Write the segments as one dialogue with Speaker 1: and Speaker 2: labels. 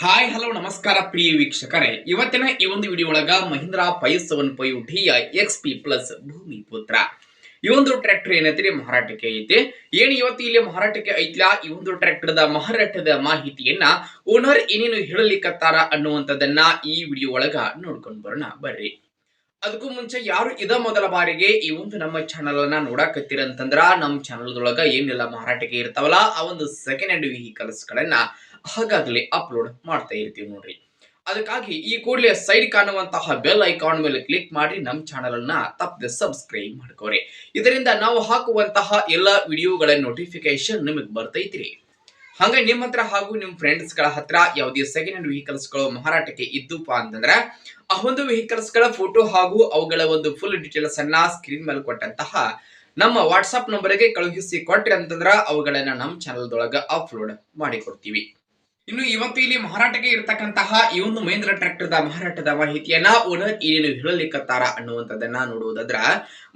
Speaker 1: Hi hello ನಮಸ್ಕಾರ ಪ್ರಿಯ ವೀಕ್ಷಕರೇ, ಇವತ್ತಿನ ಈ ಒಂದು ವಿಡಿಯೋ ಒಳಗ ಮಹೀಂದ್ರಾ 575 DI XP ಪ್ಲಸ್ ಭೂಮಿ ಪುತ್ರ ಈ ಒಂದು ಟ್ರ್ಯಾಕ್ಟರ್ ಏನೈತ್ರಿ ಮಾರಾಟಕ್ಕೆ ಐತಿ. ಏನ್ ಇವತ್ತು ಇಲ್ಲಿ ಮಾರಾಟಕ್ಕೆ ಐತ್ಲಾ ಈ ಒಂದು ಟ್ರ್ಯಾಕ್ಟರ್ ದ ಮಾರಾಟದ ಮಾಹಿತಿಯನ್ನ ಓನರ್ ಏನೇನು ಹೇಳಲಿಕ್ಕತ್ತಾರ ಅನ್ನುವಂಥದ್ದನ್ನ ಈ ವಿಡಿಯೋ ಒಳಗ ನೋಡ್ಕೊಂಡು ಬರೋಣ ಬರ್ರಿ. ಅದಕ್ಕೂ ಮುಂಚೆ ಯಾರು ಇದ ಮೊದಲ ಬಾರಿಗೆ ಈ ಒಂದು ನಮ್ಮ ಚಾನಲ್ ಅನ್ನ ನೋಡಾಕತ್ತೀರಂತಂದ್ರ ನಮ್ಮ ಚಾನಲ್ ದೊಳಗ ಏನೆಲ್ಲ ಮಾರಾಟಕ್ಕೆ ಇರ್ತಾವಲ್ಲ ಆ ಒಂದು ಸೆಕೆಂಡ್ ಹ್ಯಾಂಡ್ ವೆಹಿಕಲ್ಸ್ ಗಳನ್ನ ಆಗಾಗ್ಲೇ ಅಪ್ಲೋಡ್ ಮಾಡ್ತಾ ಇರ್ತೀವಿ ನೋಡ್ರಿ. ಅದಕ್ಕಾಗಿ ಈ ಕೂಡಲೇ ಸೈಡ್ ಕಾಣುವಂತಹ ಬೆಲ್ ಐಕಾನ್ ಮೇಲೆ ಕ್ಲಿಕ್ ಮಾಡಿ ನಮ್ಮ ಚಾನಲ್ ಅನ್ನ ತಪ್ಪದೆ ಸಬ್ಸ್ಕ್ರೈಬ್ ಮಾಡ್ಕೋರಿ. ಇದರಿಂದ ನಾವು ಹಾಕುವಂತಹ ಎಲ್ಲ ವಿಡಿಯೋಗಳ ನೋಟಿಫಿಕೇಶನ್ ನಿಮಗೆ ಬರ್ತೈತ್ರಿ. ಹಂಗ ನಿಮ್ಮ ಹತ್ರ ಹಾಗೂ ನಿಮ್ಮ ಫ್ರೆಂಡ್ಸ್ ಗಳ ಹತ್ರ ಯಾವುದೇ ಸೆಕೆಂಡ್ ಹ್ಯಾಂಡ್ ವೆಹಿಕಲ್ಸ್ ಗಳು ಮಾರಾಟಕ್ಕೆ ಇದ್ದುಪ್ಪ ಅಂತಂದ್ರೆ ಆ ಒಂದು ವೆಹಿಕಲ್ಸ್ ಗಳ ಫೋಟೋ ಹಾಗೂ ಅವುಗಳ ಒಂದು ಫುಲ್ ಡೀಟೇಲ್ಸ್ ಅನ್ನ ಸ್ಕ್ರೀನ್ ಮೇಲೆ ಕೊಟ್ಟಂತಹ ನಮ್ಮ ವಾಟ್ಸ್ಆಪ್ ನಂಬರ್ಗೆ ಕಳುಹಿಸಿ ಕೊಟ್ರಿ ಅಂತಂದ್ರ ಅವುಗಳನ್ನ ನಮ್ಮ ಚಾನಲ್ ದೊಳಗ ಅಪ್ಲೋಡ್ ಮಾಡಿ ಕೊಡ್ತೀವಿ. ಇನ್ನು ಇವತ್ತು ಇಲ್ಲಿ ಮಾರಾಟಕ್ಕೆ ಇರತಕ್ಕಂತಹ ಈ ಒಂದು ಮಹೀಂದ್ರಾ ಟ್ರ್ಯಾಕ್ಟರ್ ದ ಮಾರಾಟದ ಮಾಹಿತಿಯನ್ನ ಓನರ್ ಏನೇನು ಹೇಳಲಿಕ್ಕತ್ತಾರ ಅನ್ನುವಂಥದ್ದನ್ನ ನೋಡುವುದಾದ್ರ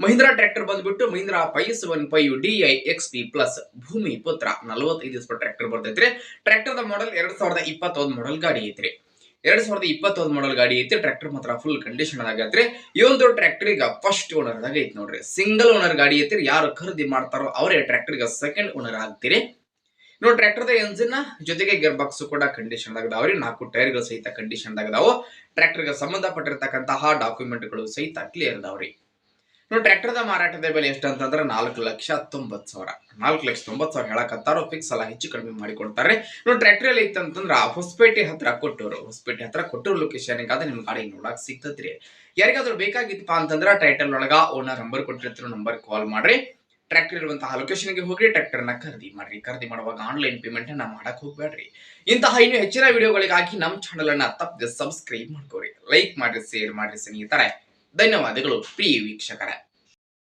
Speaker 1: ಮಹೀಂದ್ರಾ ಟ್ರ್ಯಾಕ್ಟರ್ ಬಂದ್ಬಿಟ್ಟು ಮಹೀಂದ್ರಾ 575 DI XP ಪ್ಲಸ್ ಭೂಮಿ ಪುತ್ರ 45 ಟ್ರ್ಯಾಕ್ಟರ್ ಬರ್ತೈತ್ರಿ. ಟ್ರ್ಯಾಕ್ಟರ್ ದ ಮಾಡೆಲ್ 2021 ಮಾಡೆಲ್ ಗಾಡಿ ಐತ್ರಿ. 2021 ಮಾಡೆಲ್ ಗಾಡಿ ಐತಿ. ಟ್ರ್ಯಾಕ್ಟರ್ ಮಾತ್ರ ಫುಲ್ ಕಂಡೀಷನ್ ಆಗತ್ರಿ. ಈ ಒಂದು ಟ್ರ್ಯಾಕ್ಟರ್ ಈಗ ಫಸ್ಟ್ ಓನರ್ ದಾಗ ಐತಿ ನೋಡ್ರಿ. ಸಿಂಗಲ್ ಓನರ್ ಗಾಡಿ ಐತಿ. ಯಾರು ಖರೀದಿ ಮಾಡ್ತಾರೋ ಅವರೇ ಟ್ರ್ಯಾಕ್ಟರ್ ಗೆ ಸೆಕೆಂಡ್ ಓನರ್ ಆಗ್ತೀರಿ. ಇನ್ನು ಟ್ರ್ಯಾಕ್ಟರ್ ದ ಎಂಜಿನ್ ಜೊತೆಗೆ ಗೇರ್ ಬಾಕ್ಸ್ ಕೂಡ ಕಂಡೀಷನ್ ಆಗದಾವ್ರಿ. 4 ಟೈರ್ ಗಳು ಸಹಿತ ಕಂಡೀಷನ್ ಆಗದಾವು. ಟ್ರ್ಯಾಕ್ಟರ್ ಗೆ ಸಂಬಂಧಪಟ್ಟಿರತಕ್ಕಂತಹ ಡಾಕ್ಯುಮೆಂಟ್ ಗಳು ಸಹಿತ ಕ್ಲಿಯರ್ ಅದಾವ್ರಿ. ಇನ್ನು ಟ್ರ್ಯಾಕ್ಟರ್ ದ ಮಾರಾಟದ ಬೆಲೆ ಎಷ್ಟು ಅಂತಂದ್ರೆ 4,90,000 4,90,000 ಹೇಳಕತ್ತಾರೋ. ಫಿಕ್ಸ್ ಅಲ್ಲ, ಹೆಚ್ಚು ಕಡಿಮೆ ಮಾಡಿಕೊಡ್ತಾರೆ. ಇನ್ನು ಟ್ರ್ಯಾಕ್ಟರ್ ಎಲ್ಲಿ ಐತೆ ಅಂತಂದ್ರ ಹೊಸಪೇಟೆ ಹತ್ರ ಕೊಟ್ಟೂರು ಲೊಕೇಶನ್ ಗಾದ ನಿಮ್ ಗಾಡಿ ನೋಡಕ್ ಸಿಗ್ತದ್ರಿ. ಯಾರಿಗಾದ್ರೂ ಬೇಕಾಗಿತ್ತಪ್ಪ ಅಂತಂದ್ರ ಟೈಟಲ್ ಒಳಗ ಓನರ್ ನಂಬರ್ ಕೊಟ್ಟಿರ್ತೀರ, ನಂಬರ್ ಕಾಲ್ ಮಾಡ್ರಿ. ಟ್ರ್ಯಾಕ್ಟರ್ ಇರುವಂತಹ ಲೊಕೇಶನ್ ಗೆ ಹೋಗಿ ಟ್ರ್ಯಾಕ್ಟರ್ ನ ಖರೀದಿ ಮಾಡ್ರಿ. ಖರೀದಿ ಮಾಡುವಾಗ ಆನ್ಲೈನ್ ಪೇಮೆಂಟ್ ನ ಮಾಡಕ್ ಹೋಗ್ಬೇಡ್ರಿ. ಇಂತಹ ಇನ್ನು ಹೆಚ್ಚಿನ ವಿಡಿಯೋಗಳಿಗಾಗಿ ನಮ್ಮ ಚಾನಲ್ ಅನ್ನ ತಪ್ಪದೆ ಸಬ್ಸ್ಕ್ರೈಬ್ ಮಾಡ್ಕೋರಿ, ಲೈಕ್ ಮಾಡ್ರಿ, ಶೇರ್ ಮಾಡ್ರಿ ಸ್ನೇಹಿತರೆ. ಧನ್ಯವಾದಗಳು ಪ್ರಿಯ ವೀಕ್ಷಕರೇ.